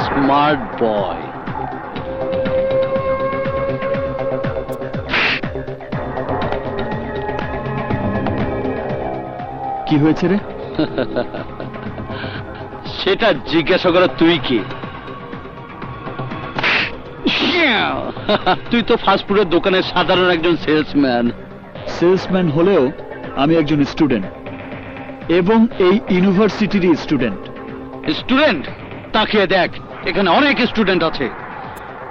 Smart boy. কি হয়েছে রে? সেটা জিজ্ঞাসা করো তুই কি? তুই তো ফাস্টফুডের দোকানের সাধারণ একজন সেলসম্যান। সেলসম্যান হলেও আমি একজন স্টুডেন্ট, এবং এই ইউনিভার্সিটির স্টুডেন্ট। স্টুডেন্ট? তাকিয়ে দেখ, এখানে অনেক স্টুডেন্ট আছে।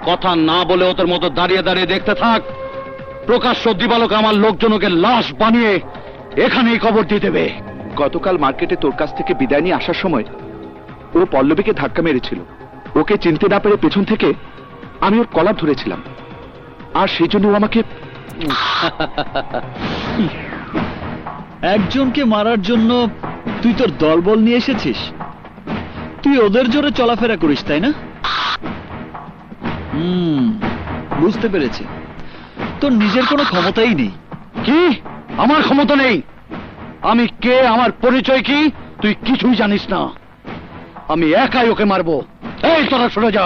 কথা না বলে ওদের মতো দাঁড়িয়ে দাঁড়িয়ে দেখতে থাক। প্রকাশ্য দিবালোকে আমার লোকজনকে লাশ বানিয়ে এখানেই কবর দিয়ে দেবে। গতকাল মার্কেটে তোর কাছ থেকে বিদায় নিয়ে আসার সময় ও পল্লবীকে ধাক্কা মেরেছিল। ওকে চিনতে না পেরে পেছন থেকে আমি ওর কলার ধরেছিলাম, আর সেই জন্য ও আমাকে... একজনকে মারার জন্য তুই তোর দলবল নিয়ে এসেছিস? তুই ওদের জোরে চলাফেরা করিস, তাই না? বুঝতে পেরেছি, তোর নিজের কোনো ক্ষমতাই নেই। কি? আমার ক্ষমতা নেই? আমি কে, আমার পরিচয় কি, তুই কিছুই জানিস না। আমি একাই ওকে মারবো। এই তোরা সরে যা।